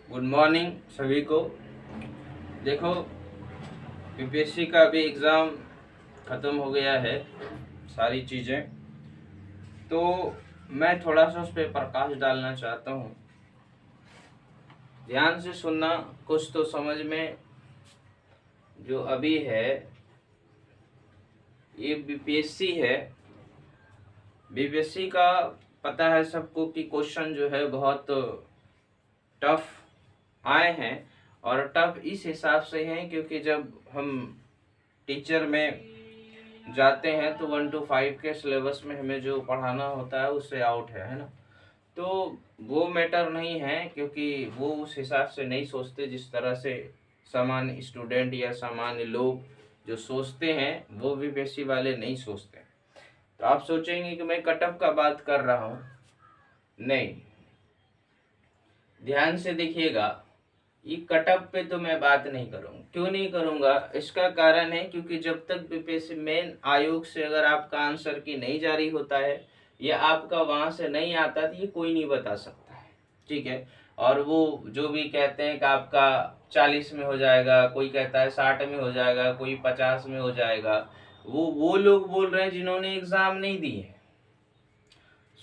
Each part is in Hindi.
गुड मॉर्निंग सभी को। देखो, यूपीएससी का भी एग्ज़ाम ख़त्म हो गया है, सारी चीज़ें। तो मैं थोड़ा सा उस पर प्रकाश डालना चाहता हूँ। ध्यान से सुनना, कुछ तो समझ में जो अभी है, ये बीपीएससी है। बीपीएससी का पता है सबको कि क्वेश्चन जो है बहुत टफ आए हैं, और टफ इस हिसाब से हैं क्योंकि जब हम टीचर में जाते हैं तो 1 to 5 के सिलेबस में हमें जो पढ़ाना होता है उससे आउट है ना। तो वो मैटर नहीं है, क्योंकि वो उस हिसाब से नहीं सोचते जिस तरह से सामान्य स्टूडेंट या सामान्य लोग जो सोचते हैं, वो भी बेसी वाले नहीं सोचते। तो आप सोचेंगे कि मैं कटअप का बात कर रहा हूँ, नहीं। ध्यान से देखिएगा, ये कटअप पे तो मैं बात नहीं करूँगा। क्यों नहीं करूँगा? इसका कारण है क्योंकि जब तक बीपीएससी मेन आयोग से अगर आपका आंसर की नहीं जारी होता है या आपका वहाँ से नहीं आता, तो ये कोई नहीं बता सकता है, ठीक है। और वो जो भी कहते हैं कि आपका 40 में हो जाएगा, कोई कहता है 60 में हो जाएगा, कोई 50 में हो जाएगा, वो लोग बोल रहे हैं जिन्होंने एग्ज़ाम नहीं दी है।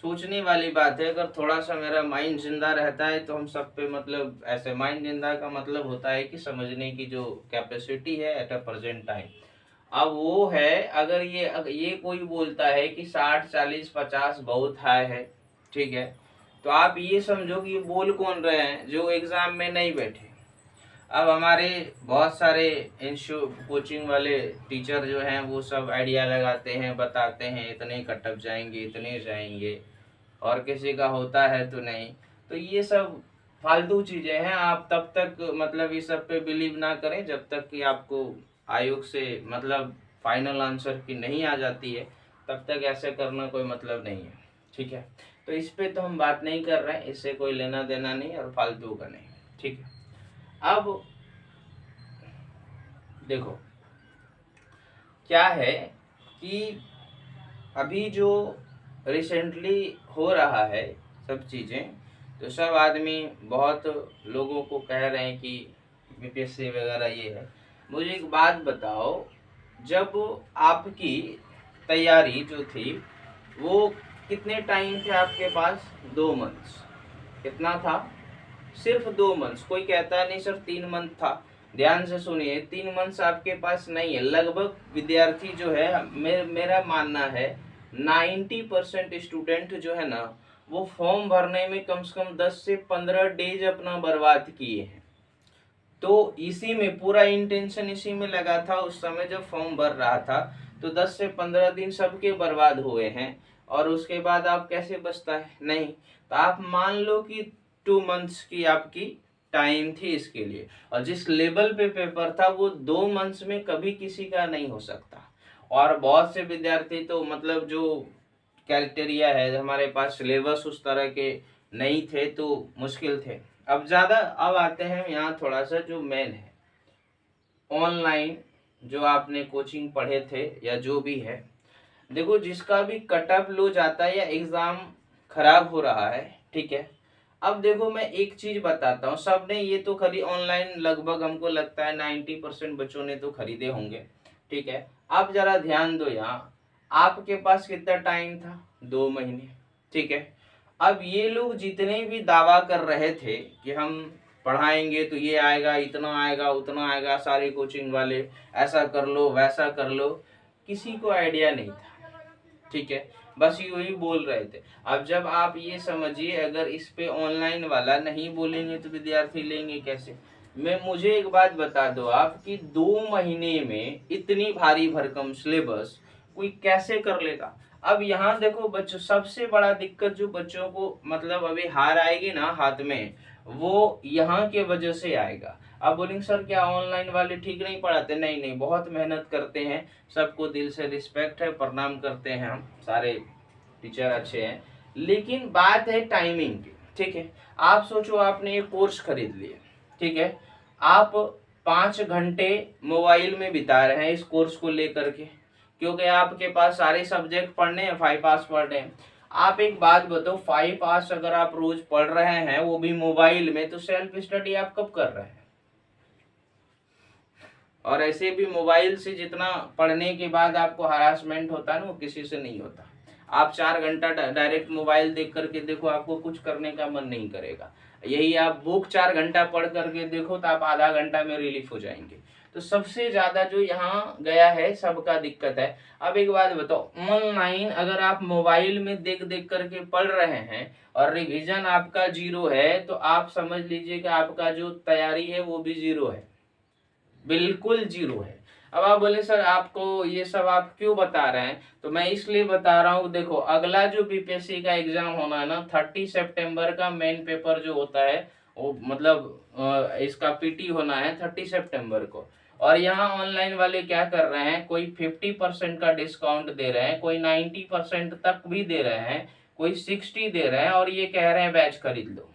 सोचने वाली बात है। अगर थोड़ा सा मेरा माइंड जिंदा रहता है तो हम सब पे, मतलब ऐसे माइंड जिंदा का मतलब होता है कि समझने की जो कैपेसिटी है एट अ प्रेजेंट टाइम, अब वो है। अगर ये कोई बोलता है कि 60 40 50 बहुत हाई है, ठीक है, तो आप ये समझो कि ये बोल कौन रहे हैं? जो एग्जाम में नहीं बैठे। अब हमारे बहुत सारे कोचिंग वाले टीचर जो हैं वो सब आइडिया लगाते हैं, बताते हैं इतने कटअप जाएंगे, इतने जाएंगे, और किसी का होता है तो नहीं। तो ये सब फालतू चीज़ें हैं। आप तब तक मतलब इस सब पे बिलीव ना करें जब तक कि आपको आयोग से मतलब फाइनल आंसर की नहीं आ जाती है, तब तक ऐसे करना कोई मतलब नहीं है, ठीक है। तो इस पे तो हम बात नहीं कर रहे हैं, इससे कोई लेना देना नहीं और फालतू का नहीं, ठीक है। अब देखो क्या है कि अभी जो रिसेंटली हो रहा है सब चीज़ें, तो सब आदमी बहुत लोगों को कह रहे हैं कि बीपीएससी वगैरह ये है। मुझे एक बात बताओ, जब आपकी तैयारी जो थी वो कितने टाइम थे आपके पास? 2 मंथ्स। कितना था? सिर्फ 2 मंथ्स। कोई कहता नहीं सर 3 मंथ था। ध्यान से सुनिए, 3 मंथ्स आपके पास नहीं है। लगभग विद्यार्थी जो है, मेरा मानना है 90% स्टूडेंट जो है ना, वो फॉर्म भरने में कम से कम 10 से 15 डेज अपना बर्बाद किए हैं। तो इसी में पूरा इंटेंशन इसी में लगा था उस समय जब फॉर्म भर रहा था। तो 10 से 15 दिन सबके बर्बाद हुए हैं, और उसके बाद आप कैसे बचता है? नहीं। तो आप मान लो कि 2 मंथ्स की आपकी टाइम थी इसके लिए, और जिस लेवल पे पेपर था वो 2 मंथ्स में कभी किसी का नहीं हो सकता। और बहुत से विद्यार्थी तो मतलब जो क्राइटेरिया है, हमारे पास सिलेबस उस तरह के नहीं थे तो मुश्किल थे। अब आते हैं यहाँ थोड़ा सा जो मेन है, ऑनलाइन जो आपने कोचिंग पढ़े थे या जो भी है। देखो, जिसका भी कट ऑफ लो जाता है या एग्जाम खराब हो रहा है, ठीक है। अब देखो, मैं एक चीज बताता हूँ, सबने ये तो खरी ऑनलाइन, लगभग हमको लगता है 90% बच्चों ने तो खरीदे होंगे, ठीक है। अब जरा ध्यान दो, यहाँ आपके पास कितना टाइम था? 2 महीने, ठीक है। अब ये लोग जितने भी दावा कर रहे थे कि हम पढ़ाएंगे तो ये आएगा, इतना आएगा, उतना आएगा, सारे कोचिंग वाले ऐसा कर लो वैसा कर लो, किसी को आइडिया नहीं था, ठीक है। बस यही बोल रहे थे। अब जब आप ये समझिए, अगर इस पे ऑनलाइन वाला नहीं बोलेंगे तो विद्यार्थी लेंगे कैसे? मुझे एक बात बता दो आप कि 2 महीने में इतनी भारी भरकम सिलेबस कोई कैसे कर लेगा? अब यहाँ देखो बच्चों, सबसे बड़ा दिक्कत जो बच्चों को मतलब अभी हार आएगी ना हाथ में, वो यहाँ के वजह से आएगा। आप बोलेंगे सर क्या ऑनलाइन वाले ठीक नहीं पढ़ाते? नहीं नहीं, बहुत मेहनत करते हैं, सबको दिल से रिस्पेक्ट है, प्रणाम करते हैं, हम सारे टीचर अच्छे हैं। लेकिन बात है टाइमिंग की, ठीक है। आप सोचो, आपने एक कोर्स खरीद लिया, ठीक है। आप 5 घंटे मोबाइल में बिता रहे हैं इस कोर्स को लेकर के, क्योंकि आपके पास सारे सब्जेक्ट पढ़ने हैं, 5 पास पढ़ने हैं। आप एक बात बताओ, 5 आवर्स अगर आप रोज पढ़ रहे हैं वो भी मोबाइल में, तो सेल्फ स्टडी आप कब कर रहे हैं? और ऐसे भी मोबाइल से जितना पढ़ने के बाद आपको हरासमेंट होता है ना, वो किसी से नहीं होता। आप 4 घंटा डायरेक्ट मोबाइल देख करके देखो, आपको कुछ करने का मन नहीं करेगा। यही आप बुक 4 घंटा पढ़ करके देखो तो आप आधा घंटा में रिलीफ हो जाएंगे। तो सबसे ज्यादा जो यहाँ गया है सबका दिक्कत है। अब एक बात बताओ, ऑनलाइन अगर आप मोबाइल में देख देख करके पढ़ रहे हैं और रिवीजन आपका 0 है, तो आप समझ लीजिए कि आपका जो तैयारी है वो भी 0 है, बिल्कुल 0 है। अब आप बोले सर आपको ये सब आप क्यों बता रहे हैं, तो मैं इसलिए बता रहा हूँ, देखो अगला जो बीपीएससी का एग्जाम होना है ना, 30 सितंबर का मेन पेपर जो होता है वो मतलब इसका पीटी होना है 30 सितंबर को। और यहाँ ऑनलाइन वाले क्या कर रहे हैं, कोई 50% का डिस्काउंट दे रहे हैं, कोई 90% तक भी दे रहे हैं, कोई 60 दे रहे हैं, और ये कह रहे हैं बैच खरीद लो।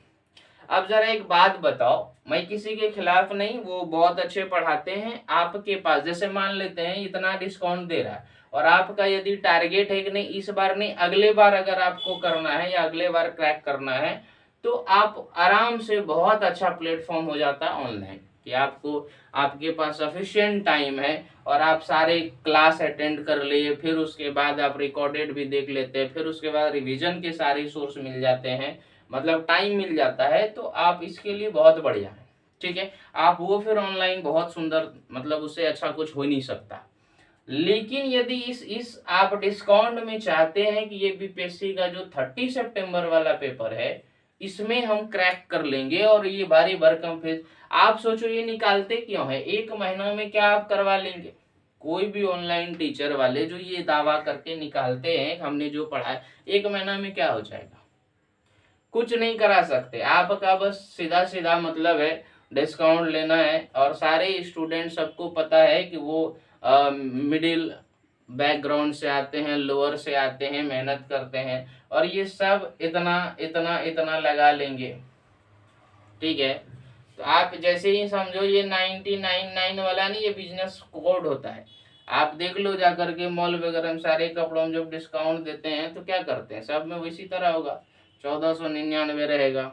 अब जरा एक बात बताओ, मैं किसी के खिलाफ नहीं, वो बहुत अच्छे पढ़ाते हैं, आपके पास जैसे मान लेते हैं इतना डिस्काउंट दे रहा है, और आपका यदि टारगेट है कि नहीं इस बार नहीं अगले बार अगर आपको करना है या अगले बार क्रैक करना है, तो आप आराम से, बहुत अच्छा प्लेटफॉर्म हो जाता है ऑनलाइन कि आपको, आपके पास सफिशिएंट टाइम है और आप सारे क्लास अटेंड कर लिए, फिर उसके बाद आप रिकॉर्डेड भी देख लेते हैं, फिर उसके बाद रिवीजन के सारे सोर्स मिल जाते हैं, मतलब टाइम मिल जाता है, तो आप इसके लिए बहुत बढ़िया है। ठीक है, आप वो फिर ऑनलाइन बहुत सुंदर, मतलब उससे अच्छा कुछ हो नहीं सकता। लेकिन यदि इस आप डिस्काउंट में चाहते हैं कि ये बीपीएससी का जो 30 सितंबर वाला पेपर है इसमें हम क्रैक कर लेंगे और ये भारी भरकम फेज, आप सोचो ये निकालते क्यों है, 1 महीना में क्या आप करवा लेंगे? कोई भी ऑनलाइन टीचर वाले जो ये दावा करके निकालते हैं हमने जो पढ़ा है 1 महीना में क्या हो जाएगा, कुछ नहीं करा सकते। आपका बस सीधा सीधा मतलब है डिस्काउंट लेना है, और सारे स्टूडेंट सबको पता है कि वो मिडिल बैकग्राउंड से आते हैं, लोअर से आते हैं, मेहनत करते हैं, और ये सब इतना इतना इतना लगा लेंगे। ठीक है, तो आप जैसे ही समझो ये 999 वाला नहीं, ये बिजनेस कोड होता है। आप देख लो जा करके मॉल वगैरह में सारे कपड़ों में जब डिस्काउंट देते हैं तो क्या करते हैं, सब में इसी तरह होगा, 1499 रहेगा,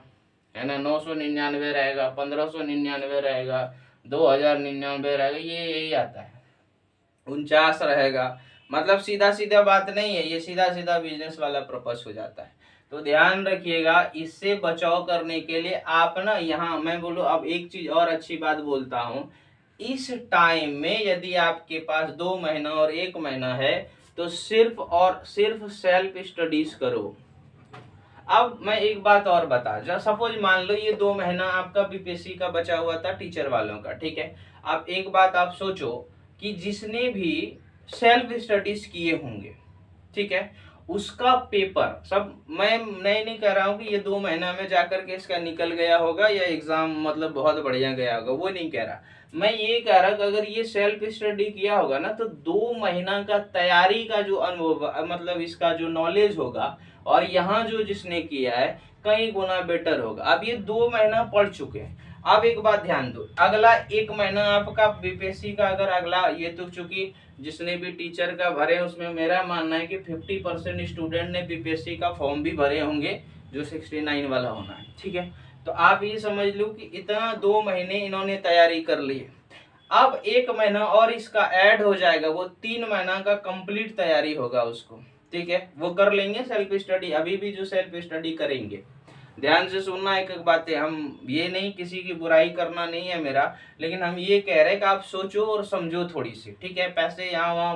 है ना, 999 रहेगा, 1599 रहेगा, 2099 रहेगा, ये यही आता है, 49 रहेगा। मतलब सीधा सीधा बात नहीं है, ये सीधा सीधा बिजनेस वाला पर्पस हो जाता है। तो ध्यान रखिएगा, इससे बचाव करने के लिए आप ना, यहाँ मैं बोलूँ अब एक चीज और अच्छी बात बोलता हूँ, इस टाइम में यदि आपके पास 2 महीना और 1 महीना है तो सिर्फ और सिर्फ सेल्फ स्टडीज करो। अब मैं एक बात और बता, जब सपोज मान लो ये 2 महीना आपका बीपीएससी का बचा हुआ था टीचर वालों का, ठीक है, अब एक बात आप सोचो कि जिसने भी सेल्फ स्टडीज किए होंगे, ठीक है, उसका पेपर सब, मैं नहीं कह रहा हूँ कि ये 2 महीना में जाकर के इसका निकल गया होगा या एग्जाम मतलब बहुत बढ़िया गया होगा, वो नहीं कह रहा। मैं ये कह रहा कि अगर ये सेल्फ स्टडी किया होगा ना तो 2 महीना का तैयारी का जो अनुभव, मतलब इसका जो नॉलेज होगा, और यहाँ जो जिसने किया है कई गुना बेटर होगा। अब ये 2 महीना पढ़ चुके हैं। अब एक बात ध्यान दो, अगला 1 महीना आपका बीपीएससी का, अगर अगला ये तो चूंकि जिसने भी टीचर का भरे उसमें मेरा मानना है कि 50% स्टूडेंट ने बीपीएससी का फॉर्म भी भरे होंगे जो 69 वाला होना है, ठीक है। तो आप ये समझ लो कि इतना 2 महीने इन्होंने तैयारी कर ली है। अब 1 महीना और इसका ऐड हो जाएगा, वो 3 महीना का कंप्लीट तैयारी होगा उसको, ठीक है, वो कर लेंगे सेल्फ स्टडी। अभी भी जो सेल्फ स्टडी करेंगे, ध्यान से सुनना एक एक बातें, हम ये नहीं किसी की बुराई करना नहीं है मेरा, लेकिन हम ये कह रहे हैं कि आप सोचो और समझो थोड़ी सी, ठीक है। पैसे यहाँ वहाँ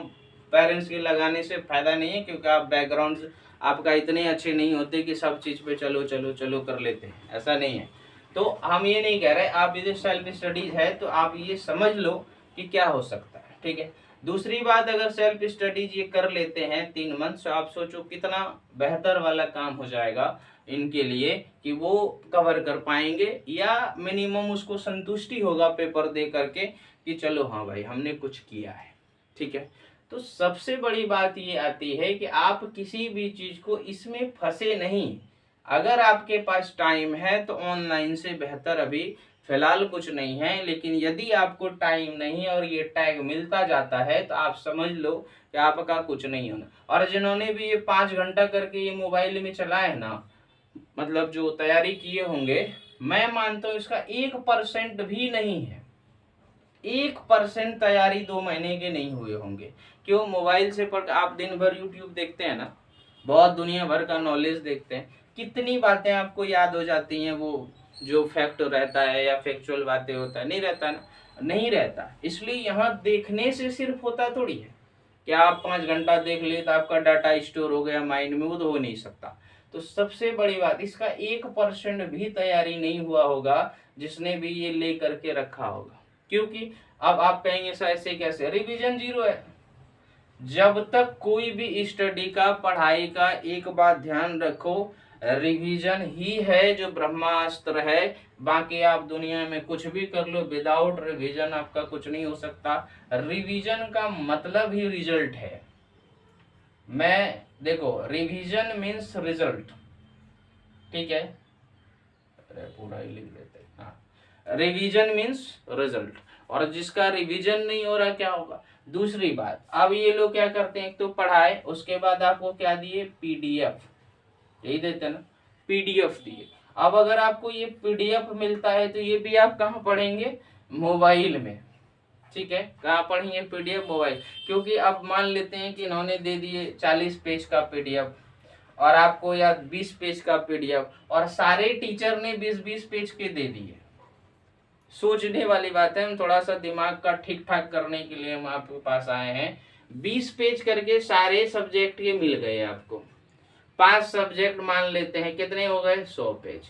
पेरेंट्स के लगाने से फायदा नहीं है, क्योंकि आप बैकग्राउंड आपका इतने अच्छे नहीं होते कि सब चीज़ पे चलो चलो चलो कर लेते हैं, ऐसा नहीं है। तो हम ये नहीं कह रहे, आप यदि सेल्फ स्टडीज है तो आप ये समझ लो कि क्या हो सकता है, ठीक है। दूसरी बात, अगर सेल्फ स्टडीज ये कर लेते हैं 3 मंथ, तो आप सोचो कितना बेहतर वाला काम हो जाएगा इनके लिए कि वो कवर कर पाएंगे, या मिनिमम उसको संतुष्टि होगा पेपर दे करके कि चलो हाँ भाई हमने कुछ किया है, ठीक है। तो सबसे बड़ी बात ये आती है कि आप किसी भी चीज को इसमें फंसे नहीं। अगर आपके पास टाइम है तो ऑनलाइन से बेहतर अभी फिलहाल कुछ नहीं है, लेकिन यदि आपको टाइम नहीं और ये टैग मिलता जाता है तो आप समझ लो कि आपका कुछ नहीं होना। और जिन्होंने भी ये 5 घंटा करके ये मोबाइल में चला है ना, मतलब जो तैयारी किए होंगे, मैं मानता हूँ इसका 1% भी नहीं है। 1% तैयारी 2 महीने के नहीं हुए होंगे। क्यों? मोबाइल से पढ़, आप दिन भर यूट्यूब देखते हैं ना, बहुत दुनिया भर का नॉलेज देखते हैं, कितनी बातें आपको याद हो जाती हैं, वो जो फैक्ट रहता है या फैक्चुअल बातें होता है, नहीं रहता ना, नहीं रहता। इसलिए यहाँ देखने से सिर्फ होता थोड़ी है कि आप 5 घंटा देख ले तो आपका डाटा स्टोर हो गया माइंड में, वो तो हो नहीं सकता। तो सबसे बड़ी बात, इसका 1% भी तैयारी नहीं हुआ होगा जिसने भी ये ले करके रखा होगा। क्योंकि अब आप कहेंगे सर ऐसे कैसे, रिवीजन जीरो है। जब तक कोई भी स्टडी का, पढ़ाई का, एक बात ध्यान रखो, रिवीजन ही है जो ब्रह्मास्त्र है। बाकी आप दुनिया में कुछ भी कर लो, विदाउट रिवीजन आपका कुछ नहीं हो सकता। रिवीजन का मतलब ही रिजल्ट है। मैं देखो, रिवीजन मीन्स रिजल्ट, ठीक है, पूरा ही लिख देते हैं। हाँ, रिवीजन मीन्स रिजल्ट। और जिसका रिवीजन नहीं हो रहा क्या होगा? दूसरी बात, अब ये लोग क्या करते हैं, एक तो पढ़ाए, उसके बाद आपको क्या दिए, पीडीएफ, यही देते हैं ना, पीडीएफ दिए। अब अगर आपको ये पीडीएफ मिलता है तो ये भी आप कहाँ पढ़ेंगे? मोबाइल में, ठीक है। कहाँ पढ़ेंगे? PDF, mobile. क्योंकि अब मान लेते हैं कि इन्होंने दे दिए 40 पेज का पीडीएफ और आपको या 20 पेज का पीडीएफ, और सारे टीचर ने 20-20 पेज के दे दिए। सोचने वाली बात है, हम थोड़ा सा दिमाग का ठीक ठाक करने के लिए हम आपके पास आए हैं। 20 पेज करके सारे सब्जेक्ट के मिल गए आपको। 5 सब्जेक्ट मान लेते हैं, कितने हो गए? 100 पेज।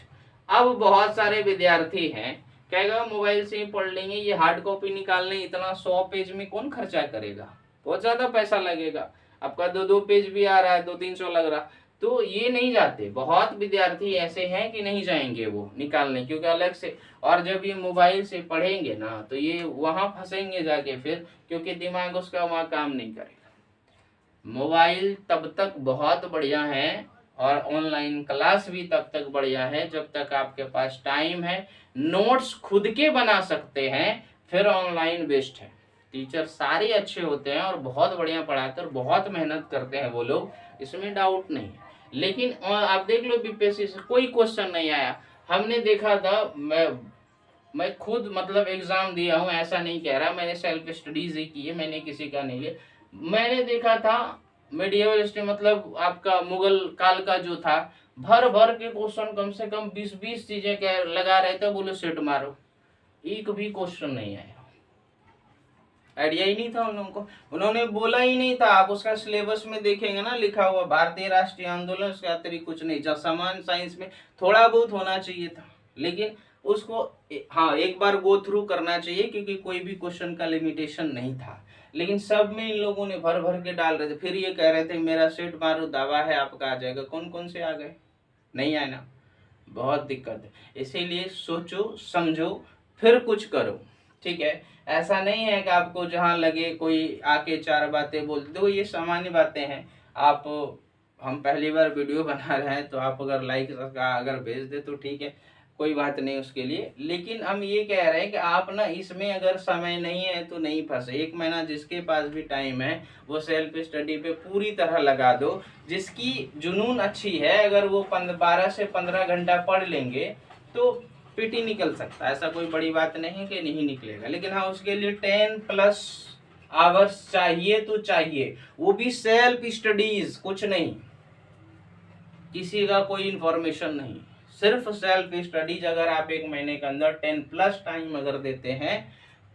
अब बहुत सारे विद्यार्थी हैं, कहेगा मोबाइल से ही पढ़ लेंगे, ये हार्ड कॉपी निकालने इतना 100 पेज में कौन खर्चा करेगा, बहुत ज्यादा पैसा लगेगा। आपका 2-2 पेज भी आ रहा है, 200-300 लग रहा, तो ये नहीं जाते। बहुत विद्यार्थी ऐसे हैं कि नहीं जाएंगे वो निकालने, क्योंकि अलग से, और जब ये मोबाइल से पढ़ेंगे ना तो ये वहां फंसेंगे जाके फिर, क्योंकि दिमाग उसका वहां काम नहीं करेगा। मोबाइल तब तक बहुत बढ़िया है और ऑनलाइन क्लास भी तब तक बढ़िया है जब तक आपके पास टाइम है, नोट्स खुद के बना सकते हैं, फिर ऑनलाइन बेस्ट है। टीचर सारे अच्छे होते हैं और बहुत बढ़िया पढ़ाते हैं और बहुत मेहनत करते हैं वो लोग, इसमें डाउट नहीं है। लेकिन आप देख लो बीपीएससी से कोई क्वेश्चन नहीं आया। हमने देखा था, मैं खुद मतलब एग्जाम दिया हूँ, ऐसा नहीं कह रहा, मैंने सेल्फ स्टडीज ही की है, मैंने किसी का नहीं लिया। मैंने देखा था मेडिएवल हिस्ट्री, मतलब आपका मुगल काल का जो था, भर भर के क्वेश्चन, कम से कम 20-20 चीजें क्या लगा रहे थे, बोले सेट मारो, एक भी क्वेश्चन नहीं आया। आइडिया ही नहीं था उन लोगों को, उन्होंने बोला ही नहीं था। आप उसका सिलेबस में देखेंगे ना, लिखा हुआ भारतीय राष्ट्रीय आंदोलन, उसके अतिरिक्त कुछ नहीं। जब समान साइंस में थोड़ा बहुत होना चाहिए था, लेकिन उसको हाँ एक बार गो थ्रू करना चाहिए, क्योंकि कोई भी क्वेश्चन का लिमिटेशन नहीं था। लेकिन सब में इन लोगों ने भर भर के डाल रहे थे, फिर ये कह रहे थे मेरा सेट मारो, दावा है आपका आ जाएगा। कौन कौन से आ गए? नहीं आए ना, बहुत दिक्कत है। इसीलिए सोचो समझो फिर कुछ करो, ठीक है। ऐसा नहीं है कि आपको जहाँ लगे कोई आके 4 बातें बोल दो, ये सामान्य बातें हैं। आप, हम पहली बार वीडियो बना रहे हैं तो आप अगर लाइक का अगर भेज दे तो ठीक है, कोई बात नहीं उसके लिए। लेकिन हम ये कह रहे हैं कि आप ना इसमें अगर समय नहीं है तो नहीं फंसे। 1 महीना जिसके पास भी टाइम है वो सेल्फ स्टडी पे पूरी तरह लगा दो। जिसकी जुनून अच्छी है, अगर वो 12 से 15 घंटा पढ़ लेंगे तो पीटी निकल सकता है, ऐसा कोई बड़ी बात नहीं कि नहीं निकलेगा। लेकिन हाँ, उसके लिए 10+ आवर्स चाहिए तो चाहिए, वो भी सेल्फ स्टडीज, कुछ नहीं, किसी का कोई इंफॉर्मेशन नहीं, सिर्फ सेल्फ स्टडीज। अगर आप 1 महीने के अंदर 10+ टाइम अगर देते हैं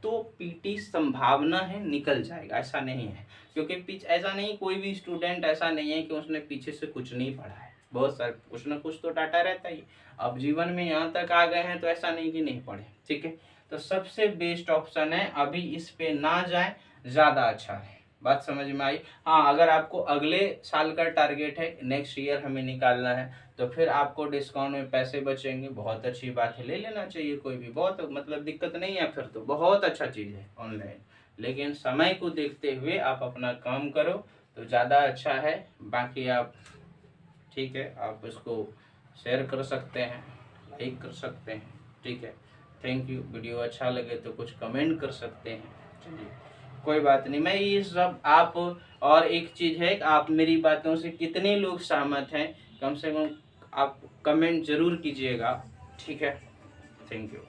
तो पीटी संभावना है निकल जाएगा, ऐसा नहीं है। क्योंकि पीछे ऐसा नहीं, कोई भी स्टूडेंट ऐसा नहीं है कि उसने पीछे से कुछ नहीं पढ़ा है, बहुत सारे कुछ ना कुछ तो डाटा रहता ही। अब जीवन में यहाँ तक आ गए हैं तो ऐसा नहीं कि नहीं पढ़े, ठीक है। तो सबसे बेस्ट ऑप्शन है अभी इस पे ना जाए, ज़्यादा अच्छा है। बात समझ में आई? हाँ, अगर आपको अगले साल का टारगेट है, नेक्स्ट ईयर हमें निकालना है, तो फिर आपको डिस्काउंट में पैसे बचेंगे, बहुत अच्छी बात है, ले लेना चाहिए कोई भी, बहुत मतलब दिक्कत नहीं है, फिर तो बहुत अच्छा चीज़ है ऑनलाइन। लेकिन समय को देखते हुए आप अपना काम करो तो ज़्यादा अच्छा है। बाकी आप, ठीक है, आप इसको शेयर कर सकते हैं, लाइक कर सकते हैं, ठीक है। Thank you. वीडियो अच्छा लगे तो कुछ कमेंट कर सकते हैं, चलिए कोई बात नहीं। मैं ये सब आप, और एक चीज़ है कि आप मेरी बातों से कितने लोग सहमत हैं, कम से कम आप कमेंट ज़रूर कीजिएगा, ठीक है। Thank you.